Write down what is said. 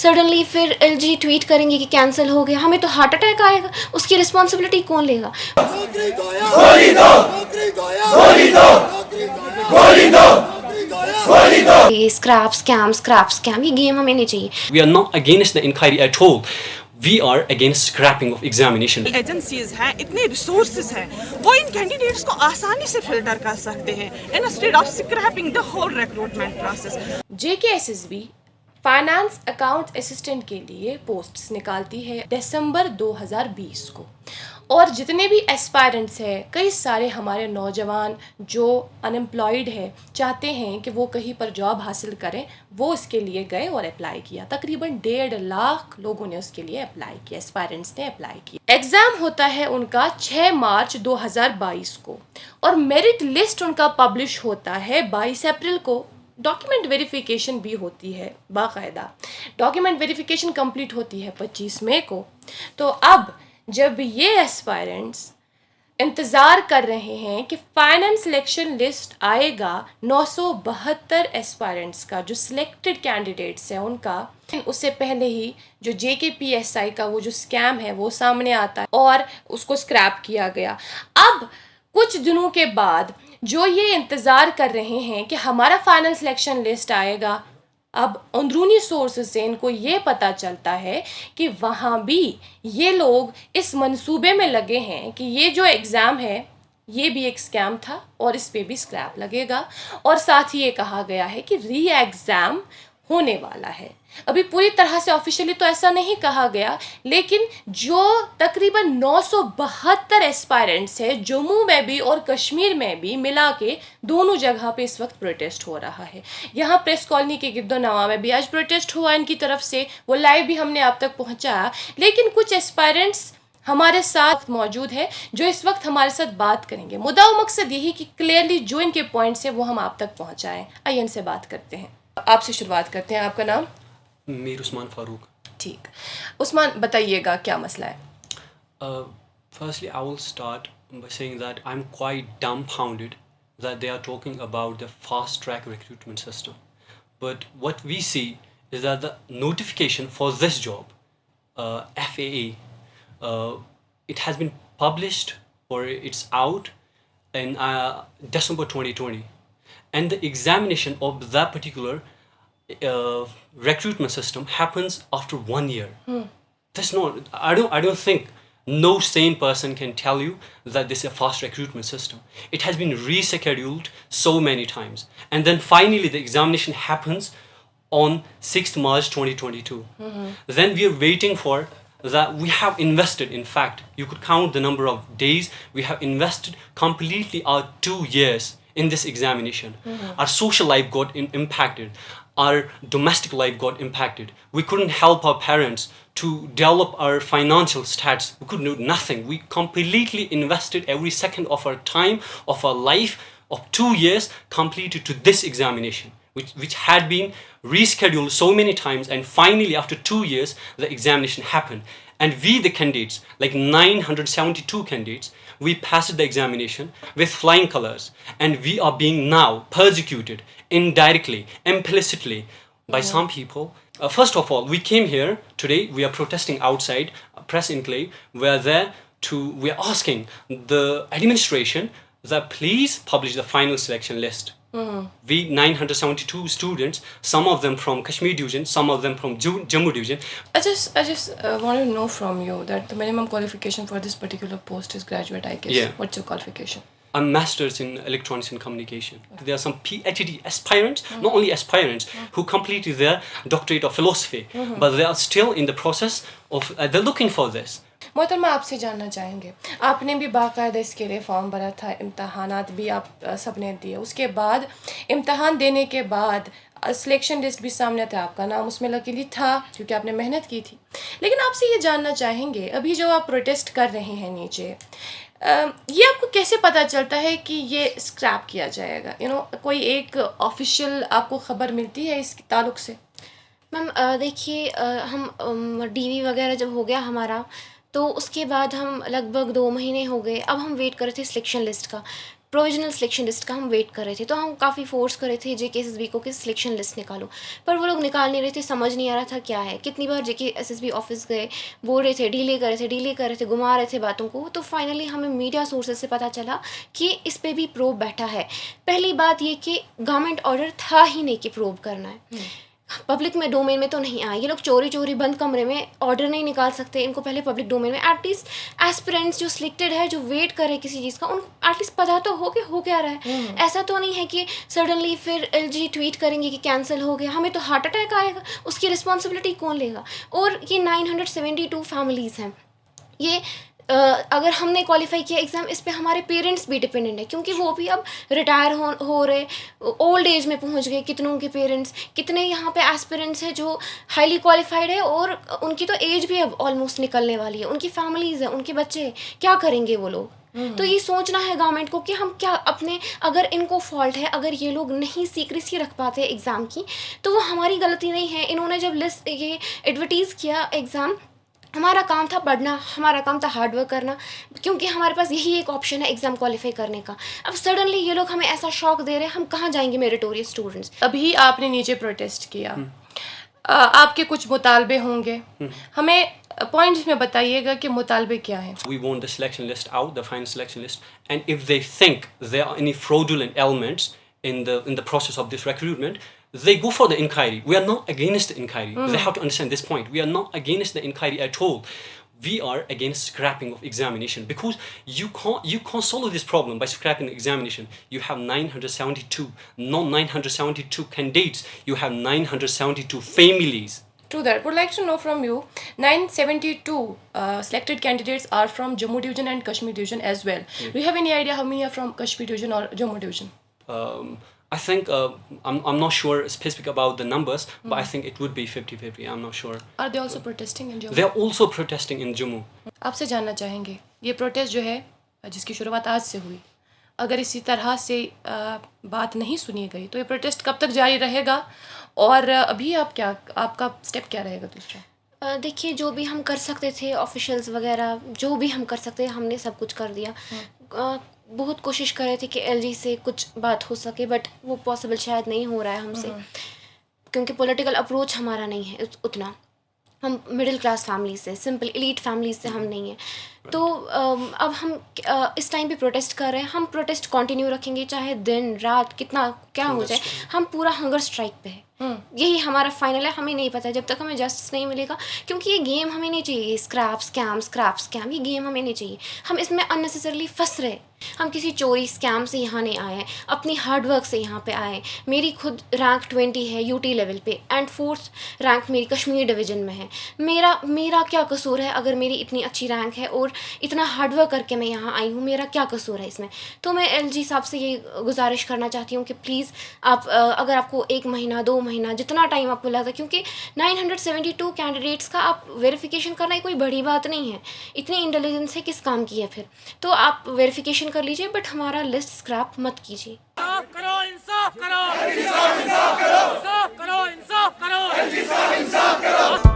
Suddenly फिर LG tweet करेंगे कि कैंसिल हो गया, हमें तो हार्ट अटैक आएगा, उसकी रिस्पॉन्सिबिलिटी कौन लेगा? स्क्रैप स्कैम, ये गेम हमें नहीं चाहिए। We are not against the inquiry at all. We are against scrapping of examination. Agencies हैं, इतने रिसोर्सेज हैं, वो इन कैंडिडेट्स को आसानी से फिल्टर कर सकते हैं instead of scrapping the whole recruitment process. JKSSB finance account assistant के लिए पोस्ट्स निकालती है दिसंबर 2020 को, और जितने भी एस्पायरेंट्स हैं, कई सारे हमारे नौजवान जो अनएम्प्लॉयड है, चाहते हैं कि वो कहीं पर जॉब हासिल करें, वो इसके लिए गए और अप्लाई किया। तकरीबन 1.5 लाख लोगों ने उसके लिए अप्लाई किया, एस्पायरेंट्स ने अप्लाई किया। एग्ज़ाम होता है उनका 6 मार्च 2022 को, और मेरिट लिस्ट उनका पब्लिश होता है 22 अप्रैल को। डॉक्यूमेंट वेरिफिकेशन भी होती है बाकायदा, डॉक्यूमेंट वेरिफिकेशन कंप्लीट होती है 25 मई को। तो अब जब ये एस्पायरेंट्स इंतज़ार कर रहे हैं कि फाइनल सिलेक्शन लिस्ट आएगा 972 एस्पायरेंट्स का, जो सिलेक्टेड कैंडिडेट्स हैं उनका, उससे पहले ही जो JKPSI का वो जो स्कैम है वो सामने आता है और उसको स्क्रैप किया गया। अब कुछ दिनों के बाद जो ये इंतज़ार कर रहे हैं कि हमारा फाइनल सिलेक्शन लिस्ट आएगा, अब अंदरूनी सोर्सेज से इनको ये पता चलता है कि वहाँ भी ये लोग इस मंसूबे में लगे हैं कि ये जो एग्ज़ाम है ये भी एक स्कैम था और इस पे भी स्क्रैप लगेगा। और साथ ही ये कहा गया है कि री एग्ज़ाम होने वाला है। अभी पूरी तरह से ऑफिशियली तो ऐसा नहीं कहा गया, लेकिन जो तकरीबन 972 एस्पायरेंट्स हैं, जम्मू में भी और कश्मीर में भी मिला के दोनों जगह पे इस वक्त प्रोटेस्ट हो रहा है। यहाँ प्रेस कॉलोनी के गिरदोनवा में भी आज प्रोटेस्ट हुआ इनकी तरफ से, वो लाइव भी हमने आप तक पहुँचाया। लेकिन कुछ एस्पायरेंट्स हमारे साथ मौजूद है जो इस वक्त हमारे साथ बात करेंगे। मुद्दा व मकसद यही कि क्लियरली जो इनके पॉइंट्स हैं वो हम आप तक पहुँचाएँ। आइए इनसे बात करते हैं। आपसे शुरुआत करते हैं। आपका नाम? मीर उस्मान फारूक। ठीक, उस्मान बताइएगा क्या मसला है? Firstly, I will start by saying that I'm quite dumbfounded that they are talking about the fast track recruitment system. But what we see is that the notification for this job, FAA, it has been published or it's out in December 2020, and the examination of that particular recruitment system happens after 1 year. That's not. I don't think no sane person can tell you that this is a fast recruitment system. It has been rescheduled so many times, and then finally the examination happens on 6th March 2022. Then we are waiting for that. We have invested, in fact, you could count the number of days we have invested completely our 2 years in this examination. Our social life got impacted. Our domestic life got impacted. We couldn't help our parents to develop our financial stats. We could do nothing. We completely invested every second of our time, of our life, of 2 years completed to this examination, which had been rescheduled so many times, and finally after 2 years the examination happened. And we, the candidates, like 972 candidates, we passed the examination with flying colors, and we are being now persecuted indirectly, implicitly by some people. First of all, we came here today, we are protesting outside press enclave. We are asking the administration that please publish the final selection list. We 972 students, some of them from Kashmir division, some of them from Jammu division. I just want to know from you that the minimum qualification for this particular post is graduate, I guess. Yeah. What's your qualification? I'm masters in electronics and communication. There are some PhD aspirants, not only aspirants, who completed their doctorate of philosophy, but they are still in the process of, they're looking for this. मोहतरमा, आपसे जानना चाहेंगे, आपने भी बाकायदा इसके लिए form भरा था, इम्तहानात भी आप सबने दिए, उसके बाद इम्तहान देने के बाद सिलेक्शन लिस्ट भी सामने था, आपका नाम उसमें लकीली था क्योंकि आपने मेहनत की थी। लेकिन आपसे ये जानना चाहेंगे, अभी जो आप प्रोटेस्ट कर रहे हैं नीचे, ये आपको कैसे पता चलता है कि ये स्क्रैप किया जाएगा? कोई एक ऑफिशियल आपको ख़बर मिलती है इसके ताल्लुक से? मैम देखिए, हम DV वगैरह जब हो गया हमारा, तो उसके बाद हम लगभग 2 महीने हो गए, अब हम वेट कर रहे थे सिलेक्शन लिस्ट का। प्रोविजनल सिलेक्शन लिस्ट का हम वेट कर रहे थे, तो हम काफ़ी फोर्स कर रहे थे JKSSB को कि सिलेक्शन लिस्ट निकालो, पर वो लोग निकाल नहीं रहे थे, समझ नहीं आ रहा था क्या है। कितनी बार JKSSB ऑफिस गए, बोल रहे थे डीले कर रहे थे, घुमा रहे थे बातों को। तो फाइनली हमें मीडिया सोर्सेज से पता चला कि इस पे भी प्रोब बैठा है। पहली बात ये कि गवर्नमेंट ऑर्डर था ही नहीं कि प्रोब करना है, पब्लिक में डोमेन में तो नहीं आया। ये लोग चोरी चोरी बंद कमरे में ऑर्डर नहीं निकाल सकते, इनको पहले पब्लिक डोमेन में एटलीस्ट एस्पिरेंट्स जो सिलेक्टेड है, जो वेट करे किसी चीज़ का, उनको एटलीस्ट पता तो हो कि हो क्या रहा है। ऐसा तो नहीं है कि सडनली फिर LG ट्वीट करेंगे कि कैंसिल हो गया, हमें तो हार्ट अटैक आएगा, उसकी रिस्पॉन्सिबिलिटी कौन लेगा। और ये 972 फैमिलीज़ हैं, ये अगर हमने क्वालिफाई किया एग्ज़ाम, इस पे हमारे पेरेंट्स भी डिपेंडेंट है, क्योंकि वो भी अब रिटायर हो रहे, ओल्ड एज में पहुंच गए। कितनों के पेरेंट्स, कितने यहाँ पे एस्पिरेंट्स हैं जो हाईली क्वालिफाइड है और उनकी तो एज भी अब ऑलमोस्ट निकलने वाली है, उनकी फैमिलीज़ हैं, उनके बच्चे, क्या करेंगे वो लोग। तो ये सोचना है गवर्नमेंट को कि हम क्या अपने, अगर इनको फॉल्ट है, अगर ये लोग नहीं सीक्रेसी रख पाते एग्ज़ाम की, तो वो हमारी गलती नहीं है। इन्होंने जब लिस्ट ये एडवर्टीज़ किया एग्ज़ाम, हमारा काम था पढ़ना, हमारा काम था हार्ड वर्क करना, क्योंकि हमारे पास यही एक ऑप्शन है एग्ज़ाम क्वालिफाई करने का। अब सडनली ये लोग हमें ऐसा शॉक दे रहे हैं, हम कहाँ जाएंगे मेरिटोरियस स्टूडेंट्स। अभी आपने नीचे प्रोटेस्ट किया, आपके कुछ मुतालबे होंगे, हमें पॉइंट्स में बताइएगा कि मुतालबे क्या हैं। We want the selection list out, the final selection list, and if they think there are any fraudulent elements in the process of this recruitment, they go for the inquiry. We are not against the inquiry. They have to understand this point. We are not against the inquiry at all. We are against scrapping of examination, because you can't solve this problem by scrapping the examination. You have 972, not 972 candidates. You have 972 families. True that. Would like to know from you, 972 selected candidates are from Jammu Division and Kashmir Division as well. Do you have any idea how many are from Kashmir Division or Jammu Division? I think I'm not sure specific about the numbers, but I think it would be 50-50. I'm not sure. Are they also protesting in Jammu? They're also protesting in Jammu. आपसे जानना चाहेंगे, ये protest जो है जिसकी शुरुआत आज से हुई, अगर इसी तरह से बात नहीं सुनी गई तो ये प्रोटेस्ट कब तक जारी रहेगा, और अभी आपका स्टेप क्या रहेगा दूसरा? देखिए, जो भी हम कर सकते थे, ऑफिशियल्स वगैरह जो भी हम कर सकते थे, हमने सब कुछ कर दिया। बहुत कोशिश कर रहे थे कि LG से कुछ बात हो सके, बट वो पॉसिबल शायद नहीं हो रहा है हमसे, क्योंकि पॉलिटिकल अप्रोच हमारा नहीं है उतना। हम मिडिल क्लास फैमिली से, सिंपल एलीट फैमिली से हम नहीं हैं। तो अब हम इस टाइम पे प्रोटेस्ट कर रहे हैं, हम प्रोटेस्ट कंटिन्यू रखेंगे, चाहे दिन रात कितना क्या हो जाए, हम पूरा हंगर स्ट्राइक पे है। यही हमारा फाइनल है। हमें नहीं पता जब तक हमें जस्टिस नहीं मिलेगा, क्योंकि ये गेम हमें नहीं चाहिए, स्क्रैप स्कैम, ये गेम हमें नहीं चाहिए। हम इसमें अननेसेसरली फंस रहे। हम किसी चोरी स्कैम से यहाँ नहीं आए, अपनी हार्डवर्क से यहाँ पे आए। मेरी खुद रैंक 20 है UT लेवल पे, एंड 4th रैंक मेरी कश्मीर डिवीज़न में है। मेरा क्या कसूर है अगर मेरी इतनी अच्छी रैंक है और इतना हार्डवर्क करके मैं यहाँ आई हूँ, मेरा क्या कसूर है इसमें? तो मैं LG साहब से ये गुजारिश करना चाहती हूँ कि प्लीज़ आप अगर आपको 1 महीना 2 महीना जितना टाइम आपको लगता है, क्योंकि 972 कैंडिडेट्स का आप वेरिफिकेशन करना कोई बड़ी बात नहीं है। इतनी इंटेलिजेंस है किस काम की है फिर? तो आप वेरिफिकेशन कर लीजिए, बट हमारा लिस्ट स्क्रैप मत कीजिए। इंसाफ करो, इंसाफ करो, इंसाफ करो, इंसाफ करो, इंसाफ करो, इंसाफ करो।